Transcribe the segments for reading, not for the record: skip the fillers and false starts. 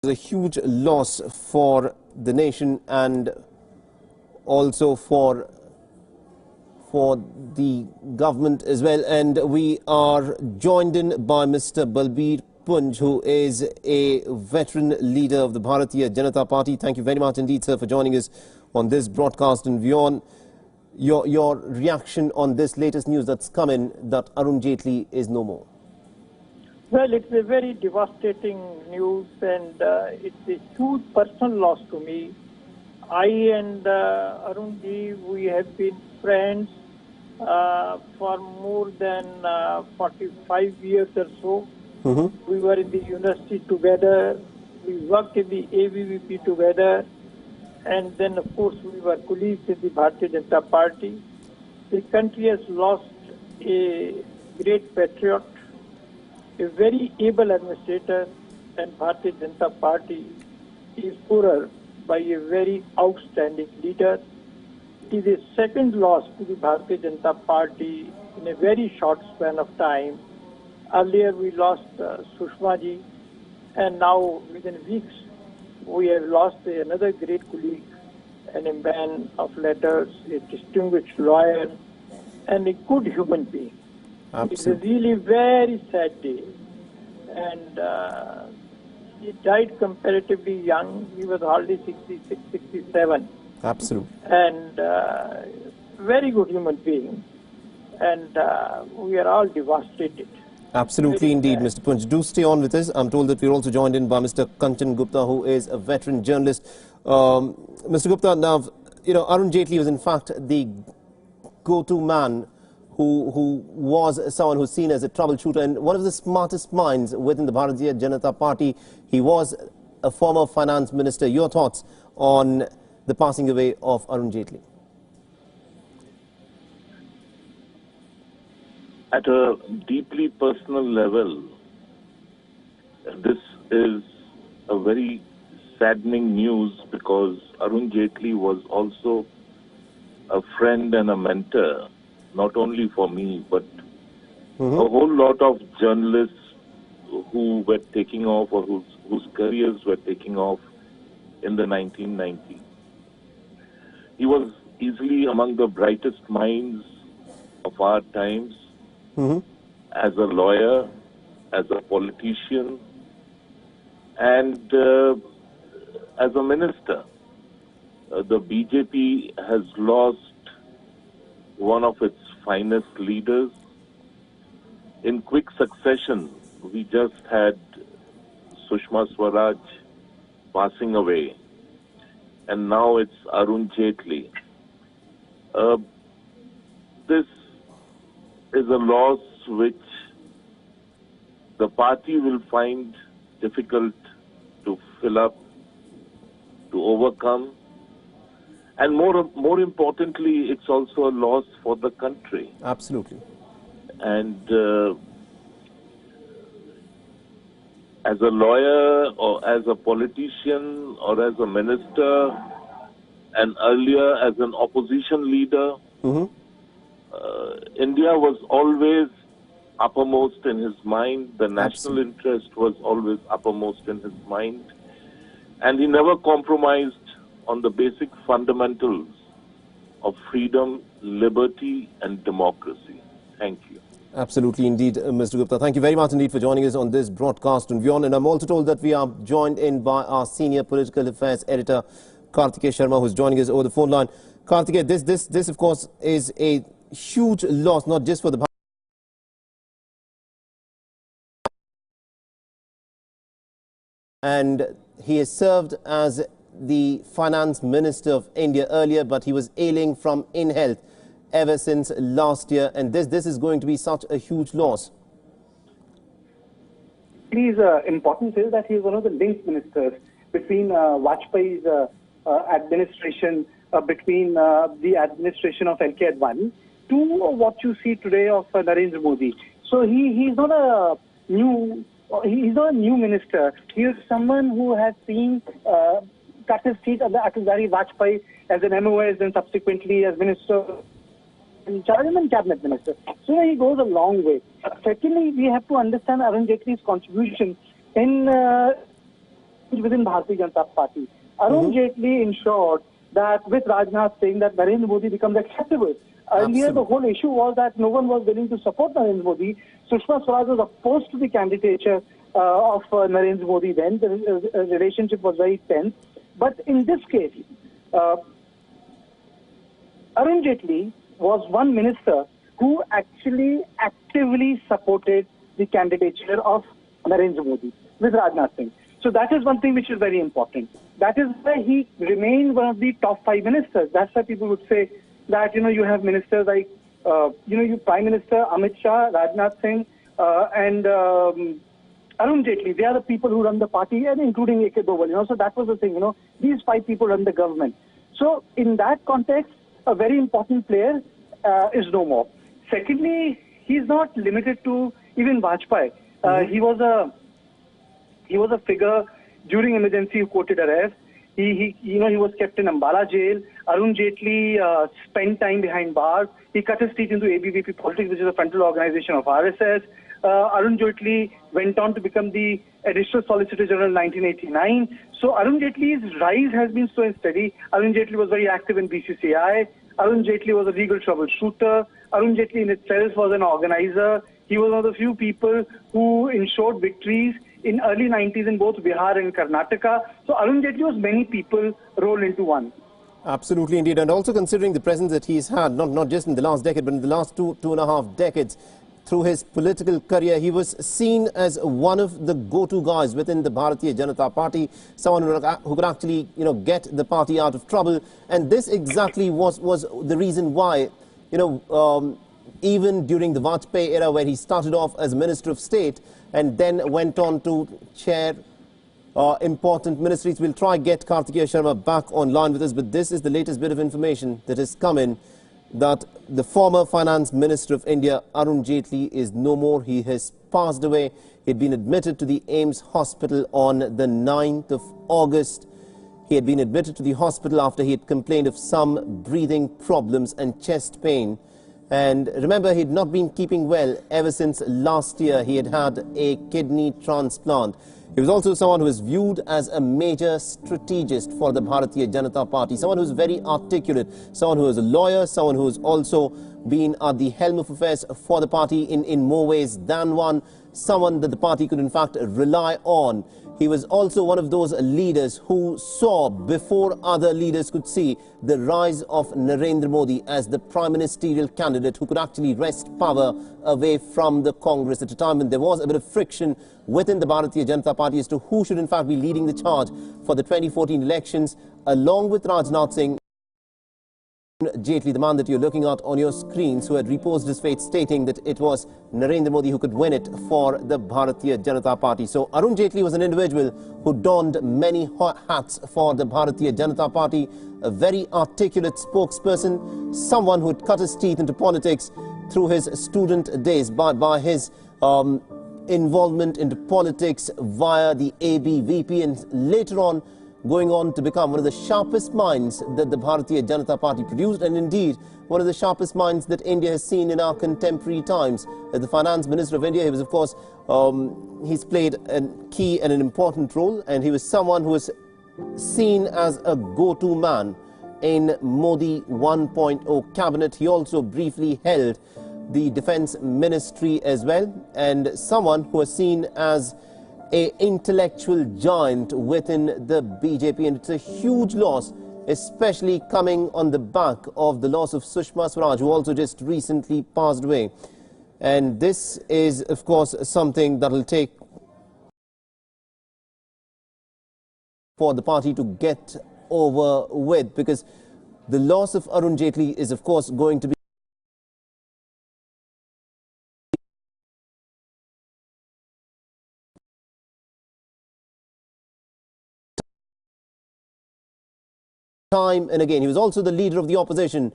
A huge loss for the nation and also for the government as well. And we are joined in by Mr. Balbir Punj, who is a veteran leader of the Bharatiya Janata Party. Thank you very much indeed, sir, for joining us on this broadcast. And Wion, your reaction on this latest news that's come in that Arun Jaitley is no more. Well, it's a very devastating news, and it's a huge personal loss to me. I and Arun ji, we have been friends for more than 45 years or so. We were in the university together. We worked in the ABVP together. And then, of course, we were colleagues in the Bharatiya Janata Party. The country has lost a great patriot, a very able administrator, and Bharatiya Janata Party is poorer by a very outstanding leader. It is a second loss to the Bharatiya Janata Party in a very short span of time. Earlier we lost Sushma ji, and now within weeks we have lost another great colleague and a man of letters, a distinguished lawyer, and a good human being. Absolutely. It's a really very sad day. And he died comparatively young. He was hardly 66, 67. Absolutely. And very good human being. And we are all devastated. Absolutely indeed, Mr. Punj. Do stay on with us. I'm told that we're also joined in by Mr. Kanchan Gupta, who is a veteran journalist. Mr. Gupta, now, Arun Jaitley was in fact the go-to man who was someone who's seen as a troubleshooter and one of the smartest minds within the Bharatiya Janata Party. He was a former finance minister. Your thoughts on the passing away of Arun Jaitley? At a deeply personal level, this is a very saddening news because Arun Jaitley was also a friend and a mentor, not only for me, but a whole lot of journalists who were taking off or whose careers were taking off in the 1990s. He was easily among the brightest minds of our times. As a lawyer, as a politician, and as a minister. The BJP has lost one of its finest leaders. In quick succession, we just had Sushma Swaraj passing away, and now it's Arun Jaitley. This is a loss which the party will find difficult to fill up, to overcome. And more importantly, it's also a loss for the country. Absolutely. And as a lawyer or as a politician or as a minister and earlier as an opposition leader, India was always uppermost in his mind. The national interest was always uppermost in his mind. And he never compromised on the basic fundamentals of freedom, liberty, and democracy. Thank you. Absolutely indeed, Mr. Gupta. Thank you very much indeed for joining us on this broadcast on Wion. And I'm also told that we are joined in by our senior political affairs editor, Karthikeya Sharma, who's joining us over the phone line. Karthikeya, this of course is a huge loss, not just for the and he has served as the finance minister of India earlier, but he was ailing from ill health ever since last year, and this is going to be such a huge loss. It is important is that he is one of the linked ministers between Vajpayee's administration, between the administration of L.K. Advani to what you see today of Narendra Modi. So he's not a new minister. He is someone who has seen cut his teeth under Atal Bihari Vajpayee as an MOS and subsequently as minister in charge and cabinet minister. So he goes a long way. Secondly, we have to understand Arun Jaitley's contribution in within Bharatiya Janata Party. Arun Jaitley ensured that with Rajnath Singh that Narendra Modi becomes acceptable. Earlier, the whole issue was that no one was willing to support Narendra Modi. Sushma Swaraj was opposed to the candidature of Narendra Modi then. The relationship was very tense. But in this case, Arun Jaitley was one minister who actually actively supported the candidature of Narendra Modi with Rajnath Singh. So that is one thing which is very important. That is why he remained one of the top 5 ministers. That's why people would say that, you have ministers like, you Prime Minister Amit Shah, Rajnath Singh, and Arun Jaitley. They are the people who run the party, and including A.K. Doval. So that was the thing. These 5 people run the government. So in that context, a very important player is no more. Secondly, he's not limited to even Vajpayee. He was a figure during emergency who quoted arrest. He was kept in Ambala jail. Arun Jaitley spent time behind bars. He cut his teeth into ABVP politics, which is a frontal organization of RSS. Arun Jaitley went on to become the Additional Solicitor General in 1989. So Arun Jaitley's rise has been slow and steady. Arun Jaitley was very active in BCCI. Arun Jaitley was a legal troubleshooter. Arun Jaitley in itself was an organizer. He was one of the few people who ensured victories in early 90s in both Bihar and Karnataka. So Arun Jaitley was many people rolled into one. Absolutely indeed. And also considering the presence that he's had, not just in the last decade, but in the last two and a half decades, through his political career, he was seen as one of the go-to guys within the Bharatiya Janata Party, someone who could actually, get the party out of trouble. And this exactly was the reason why, even during the Vajpayee era, where he started off as Minister of State and then went on to chair important ministries. We'll try to get Kartikeya Sharma back online with us, but this is the latest bit of information that has come in, that the former Finance Minister of India, Arun Jaitley, is no more. He has passed away. He had been admitted to the AIIMS hospital on the 9th of August. He had been admitted to the hospital after he had complained of some breathing problems and chest pain. And remember, he had not been keeping well ever since last year. He had had a kidney transplant. He was also someone who was viewed as a major strategist for the Bharatiya Janata Party, someone who was very articulate, someone who was a lawyer, someone who has also been at the helm of affairs for the party in more ways than one, someone that the party could in fact rely on. He was also one of those leaders who saw, before other leaders could see, the rise of Narendra Modi as the prime ministerial candidate who could actually wrest power away from the Congress at a time when there was a bit of friction within the Bharatiya Janata Party as to who should in fact be leading the charge for the 2014 elections, along with Rajnath Singh. Jaitley, the man that you're looking at on your screens, who had reposed his fate, stating that it was Narendra Modi who could win it for the Bharatiya Janata Party. So Arun Jaitley was an individual who donned many hats for the Bharatiya Janata Party, a very articulate spokesperson, someone who had cut his teeth into politics through his student days by his involvement into politics via the ABVP, and later on going on to become one of the sharpest minds that the Bharatiya Janata Party produced, and indeed one of the sharpest minds that India has seen in our contemporary times. As the Finance Minister of India, he was, of course, he's played a key and an important role, and he was someone who was seen as a go-to man in Modi 1.0 cabinet. He also briefly held the Defence Ministry as well, and someone who was seen as an intellectual giant within the BJP, and it's a huge loss, especially coming on the back of the loss of Sushma Swaraj, who also just recently passed away. And this is, of course, something that will take for the party to get over with, because the loss of Arun Jaitley is, of course, going to be time and again. He was also the leader of the opposition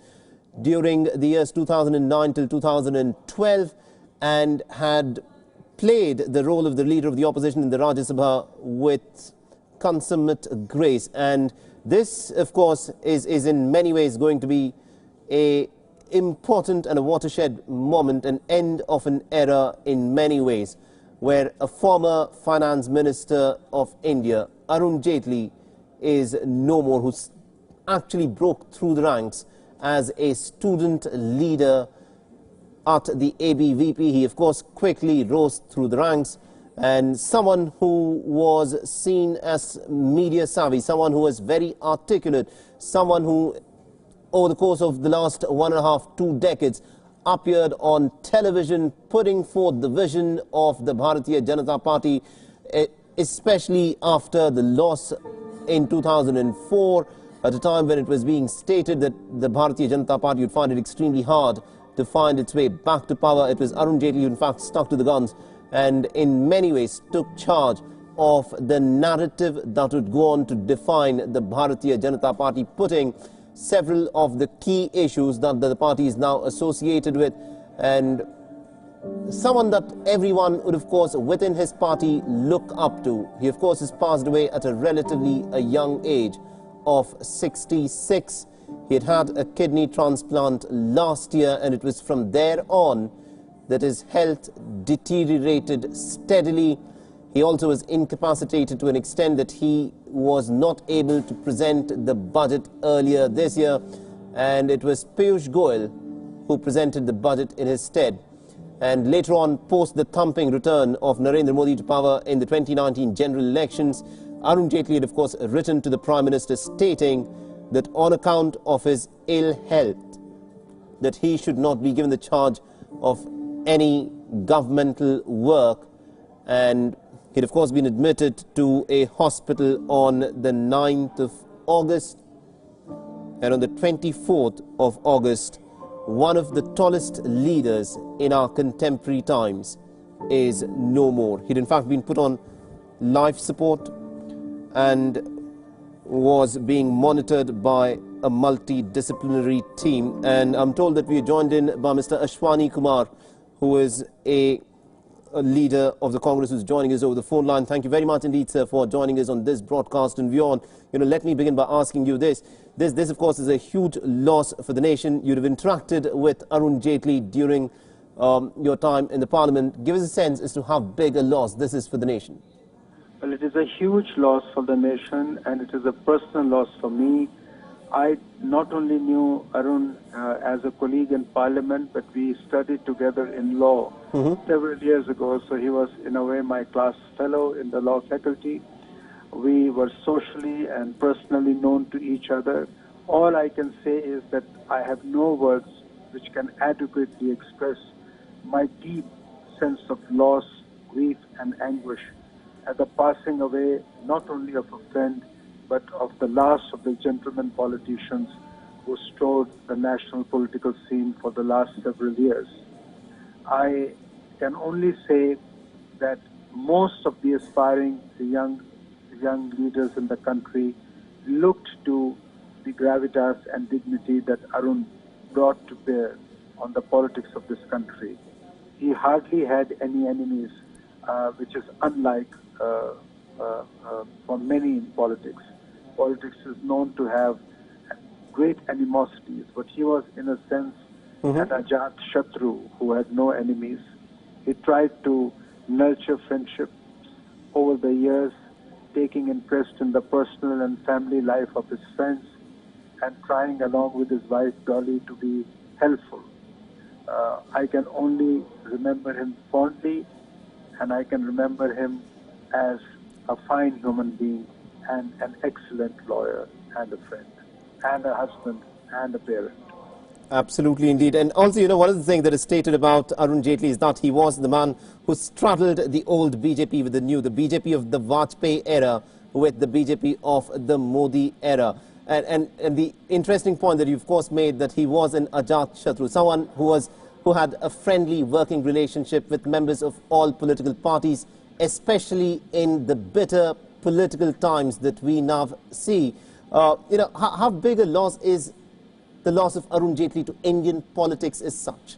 during the years 2009 till 2012 and had played the role of the leader of the opposition in the Rajya Sabha with consummate grace. And this, of course, is in many ways going to be an important and a watershed moment, an end of an era in many ways, where a former finance minister of India Arun Jaitley is no more, who actually broke through the ranks as a student leader at the ABVP. He, of course, quickly rose through the ranks, and someone who was seen as media savvy, someone who was very articulate, someone who, over the course of the last 1.5 to 2 decades, appeared on television, putting forth the vision of the Bharatiya Janata Party, especially after the loss in 2004, at a time when it was being stated that the Bharatiya Janata Party would find it extremely hard to find its way back to power. It was Arun Jaitley who in fact stuck to the guns and in many ways took charge of the narrative that would go on to define the Bharatiya Janata Party, putting several of the key issues that the party is now associated with, and someone that everyone would, of course, within his party look up to. He, of course, has passed away at a relatively young age of 66. He had had a kidney transplant last year, and it was from there on that his health deteriorated steadily. He also was incapacitated to an extent that he was not able to present the budget earlier this year, and it was Piyush Goyal who presented the budget in his stead. And later on, post the thumping return of Narendra Modi to power in the 2019 general elections, Arun Jaitley had, of course, written to the Prime Minister stating that on account of his ill health, that he should not be given the charge of any governmental work, and he'd, of course, been admitted to a hospital on the 9th of August, and on the 24th of August, one of the tallest leaders in our contemporary times is no more. He'd in fact been put on life support and was being monitored by a multidisciplinary team. And I'm told that we are joined in by Mr. Ashwani Kumar, who is a leader of the Congress, who's joining us over the phone line. Thank you very much indeed, sir, for joining us on this broadcast in Wion. Let me begin by asking you this. This, of course, is a huge loss for the nation. You'd have interacted with Arun Jaitley during your time in the Parliament. Give us a sense as to how big a loss this is for the nation. Well, it is a huge loss for the nation, and it is a personal loss for me. I not only knew Arun as a colleague in Parliament, but we studied together in law several years ago. So he was, in a way, my class fellow in the law faculty. We were socially and personally known to each other. All I can say is that I have no words which can adequately express my deep sense of loss, grief, and anguish at the passing away not only of a friend, but of the last of the gentlemen politicians who strode the national political scene for the last several years. I can only say that most of the aspiring young leaders in the country looked to the gravitas and dignity that Arun brought to bear on the politics of this country. He hardly had any enemies, which is unlike for many in politics. Politics is known to have great animosities, but he was, in a sense, an Ajat Shatru who had no enemies. He tried to nurture friendships over the years, taking interest in the personal and family life of his friends, and trying, along with his wife Dolly, to be helpful. I can only remember him fondly, and I can remember him as a fine human being and an excellent lawyer and a friend and a husband and a parent. Absolutely indeed. And also, one of the things that is stated about Arun Jaitley is that he was the man who straddled the old BJP with the new, the BJP of the Vajpayee era with the BJP of the Modi era. And the interesting point that you, of course, made, that he was an Ajat Shatru, someone who had a friendly working relationship with members of all political parties, especially in the bitter political times that we now see. How big a loss is the loss of Arun Jaitley to Indian politics as such?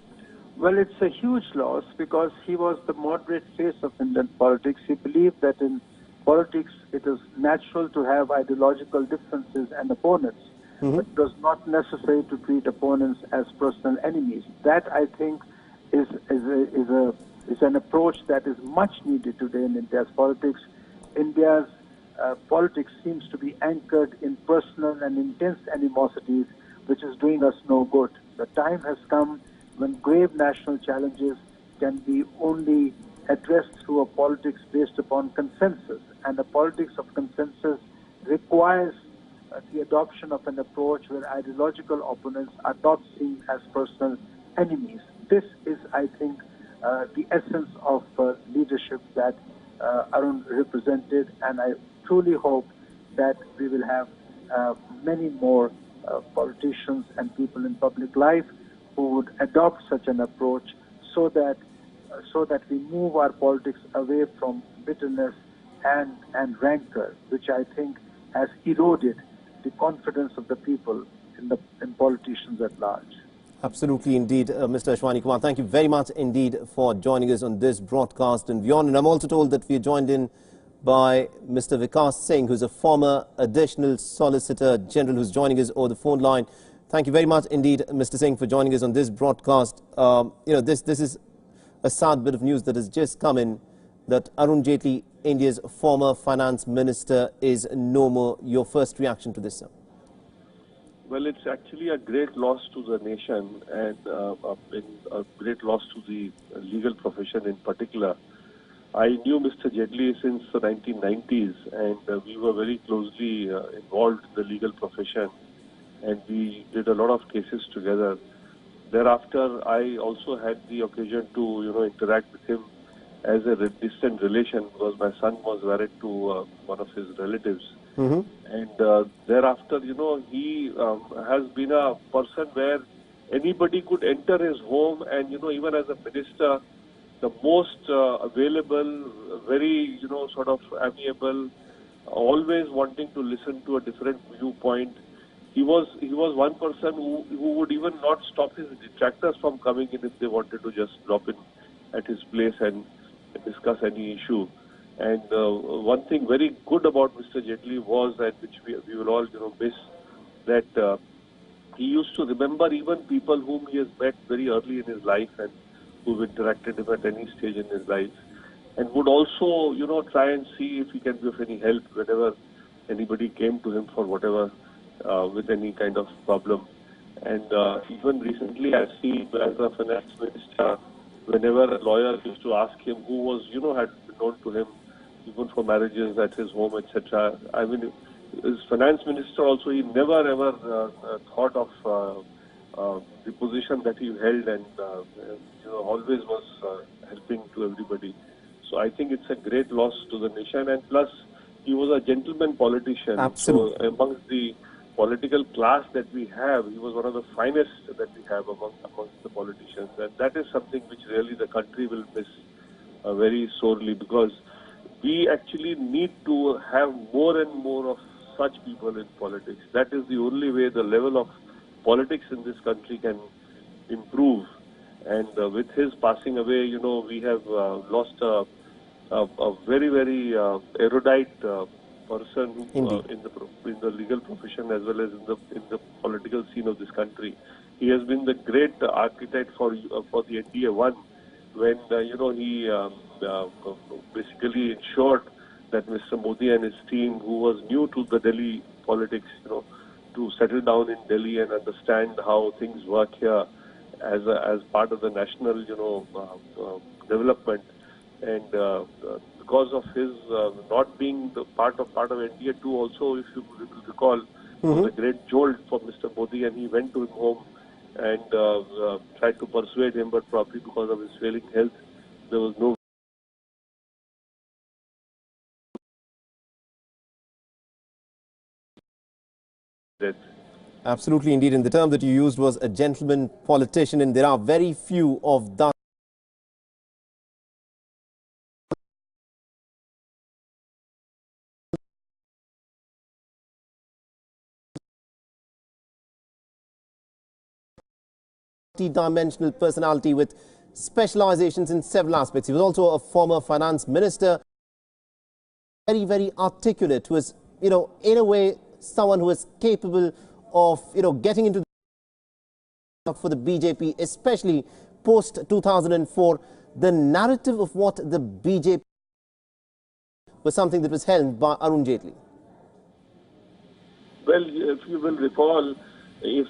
Well, it's a huge loss because he was the moderate face of Indian politics. He believed that in politics it is natural to have ideological differences and opponents, but it was not necessary to treat opponents as personal enemies. That, I think, is an approach that is much needed today in India's politics. India's politics seems to be anchored in personal and intense animosities, which is doing us no good. The time has come when grave national challenges can be only addressed through a politics based upon consensus. And the politics of consensus requires the adoption of an approach where ideological opponents are not seen as personal enemies. This is, I think, the essence of leadership that Arun represented, and I truly hope that we will have many more politicians and people in public life who would adopt such an approach so that we move our politics away from bitterness and rancor, which I think has eroded the confidence of the people in politicians at large. Absolutely indeed, Mr. Ashwani Kumar. Thank you very much indeed for joining us on this broadcast in Wion. And I'm also told that we are joined in by Mr. Vikas Singh, who's a former additional Solicitor General, who's joining us over the phone line. Thank you very much indeed, Mr. Singh, for joining us on this broadcast. This is a sad bit of news that has just come in, that Arun Jaitley, India's former finance minister, is no more. Your first reaction to this, sir? Well, it's actually a great loss to the nation and a great loss to the legal profession in particular. I knew Mr. Jaitley since the 1990s, and we were very closely involved in the legal profession, and we did a lot of cases together. Thereafter, I also had the occasion to, interact with him as a distant relation, because my son was married to one of his relatives. And thereafter, he has been a person where anybody could enter his home, and, even as a minister, the most available, very, sort of amiable, always wanting to listen to a different viewpoint. He was one person who would even not stop his detractors from coming in if they wanted to just drop in at his place and discuss any issue. And one thing very good about Mr. Jaitley was, and which we will all miss, that he used to remember even people whom he has met very early in his life and who've interacted with him at any stage in his life, and would also try and see if he can be of any help whenever anybody came to him for whatever with any kind of problem. And even recently, I've seen as a finance minister, whenever a lawyer used to ask him who was had been known to him even for marriages at his home, etc. I mean, as finance minister also, he never ever thought of the position that he held, and always was helping to everybody. So I think it's a great loss to the nation, and plus he was a gentleman politician. Absolutely. So amongst the political class that we have, he was one of the finest that we have amongst the politicians, and that is something which really the country will miss very sorely, because we actually need to have more and more of such people in politics. That is the only way the level of politics in this country can improve. And with his passing away, we have lost a very, very erudite person in the legal profession as well as in the political scene of this country. He has been the great architect for the NDA 1, when he basically ensured that Mr. Modi and his team, who was new to the Delhi politics, to settle down in Delhi and understand how things work here as part of the national, development. And because of his not being the part of NDA 2 also, if you recall, was a great jolt for Mr. Modi, and he went to his home and tried to persuade him, but probably because of his failing health, there was no death. Absolutely indeed. And the term that you used was a gentleman politician, and there are very few of that. Multi-dimensional personality with specializations in several aspects. He was also a former finance minister, very, very articulate, who was, in a way, someone who was capable of, getting into for the BJP, especially post 2004. The narrative of what the BJP was something that was helmed by Arun Jaitley. Well, if you will recall, if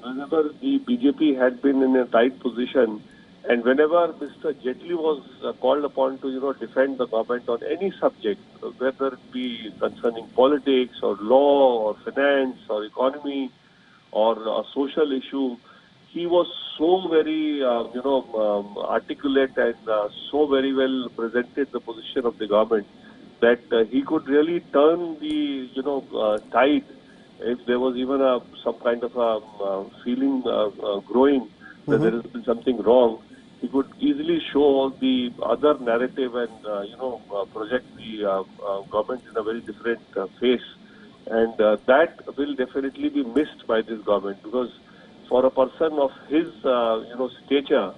whenever the BJP had been in a tight position, and whenever Mr. Jaitley was called upon to, defend the government on any subject, whether it be concerning politics or law or finance or economy or a social issue, he was so very, articulate and so very well presented the position of the government that he could really turn the, tide if there was even some kind of a feeling growing that there has been something wrong. He could easily show the other narrative and, project the government in a very different face. And that will definitely be missed by this government, because for a person of his, stature,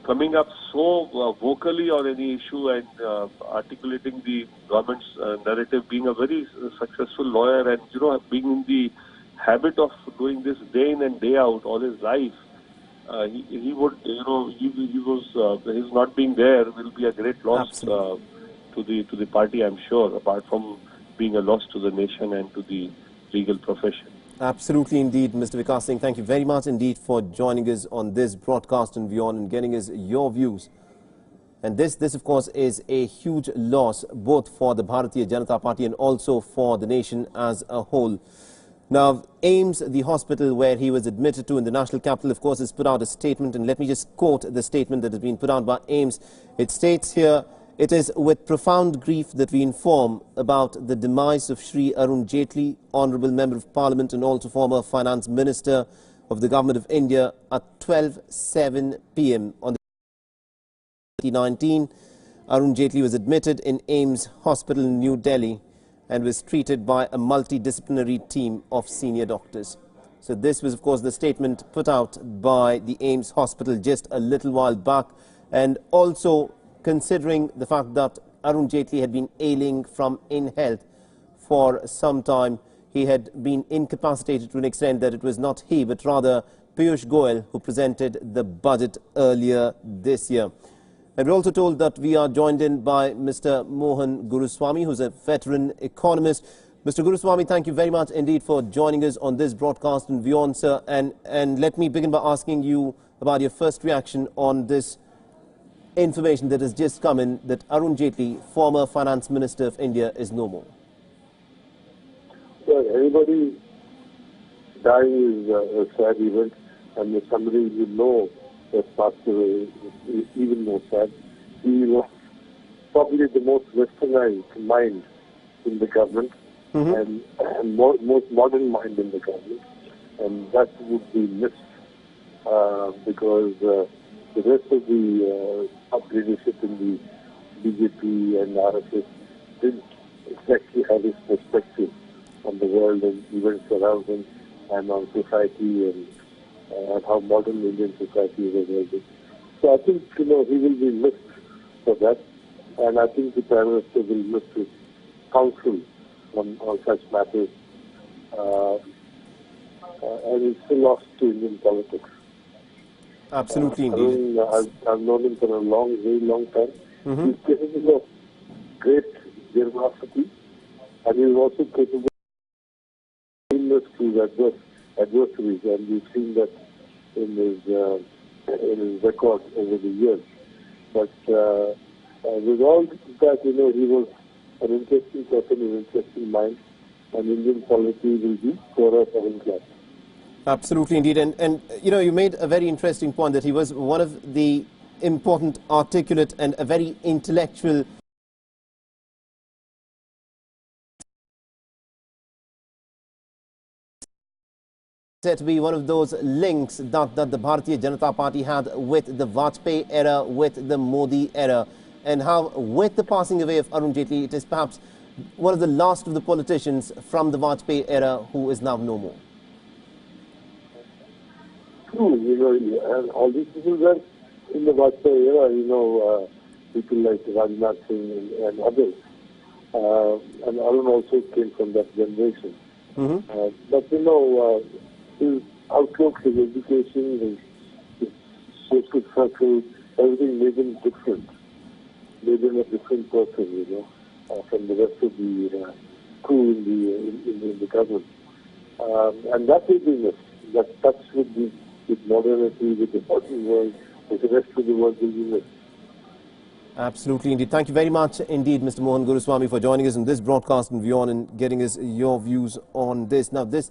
coming up so vocally on any issue and articulating the government's narrative, being a very successful lawyer and, being in the habit of doing this day in and day out all his life, he would, his not being there will be a great loss to the party, I'm sure, apart from being a loss to the nation and to the legal profession. Absolutely indeed, Mr. Vikas Singh. Thank you very much indeed for joining us on this broadcast in Wion and getting us your views. And this of course is a huge loss both for the Bharatiya Janata Party and also for the nation as a whole. Now, AIIMS, the hospital where he was admitted to in the national capital, of course, has put out a statement, and let me just quote the statement that has been put out by AIIMS. It states here, "It is with profound grief that we inform about the demise of Shri Arun Jaitley, Honourable Member of Parliament and also former Finance Minister of the Government of India, at 12:07 p.m. on 2019. Arun Jaitley was admitted in AIIMS Hospital in New Delhi and was treated by a multidisciplinary team of senior doctors." So this was, of course, the statement put out by the AIIMS Hospital just a little while back, and also considering the fact that Arun Jaitley had been ailing from ill health for some time. He had been incapacitated to an extent that it was not he, but rather Piyush Goyal, who presented the budget earlier this year. And we're also told that we are joined in by Mr. Mohan Guruswamy, who's a veteran economist. Mr. Guruswamy, thank you very much indeed for joining us on this broadcast in Wion, sir. And let me begin by asking you about your first reaction on this information that has just come in that Arun Jaitley, former Finance Minister of India, is no more. Well, anybody dying is a sad event, and if somebody you know has passed away is even more sad. He was probably the most westernized mind in the government, and most modern mind in the government, and that would be missed because the rest of the top leadership in the BJP and RSS didn't exactly have his perspective on the world and events around him and on society and how modern Indian society is evolving. So I think, he will be missed for that, and I think the Prime Minister will miss his counsel on such matters, and he's still lost to Indian politics. Absolutely indeed. I've known him for a very long time. He's capable of great generosity, and he's also capable of kindness to adversaries, and we've seen that in his record over the years. But with all that, he was an interesting person, an interesting mind, and Indian polity will be poorer second class. Absolutely indeed. And you made a very interesting point that he was one of the important, articulate and a very intellectual said to be one of those links that the Bharatiya Janata Party had with the Vajpayee era, with the Modi era, and how with the passing away of Arun Jaitley, it is perhaps one of the last of the politicians from the Vajpayee era who is now no more. True, and all these people were in the Vajpayee era, people like Rajnath Singh and others. And Arun also came from that generation. But, his outlook, his education, his social circle, everything made him different. Made him a different person, from the rest of the crew in the government. And that will be missed. That touch with modernity, with the modern world, with the rest of the world will be missed. Absolutely, indeed. Thank you very much indeed, Mr. Mohan Guruswamy, for joining us in this broadcast in Wion and getting us your views on this. Now, this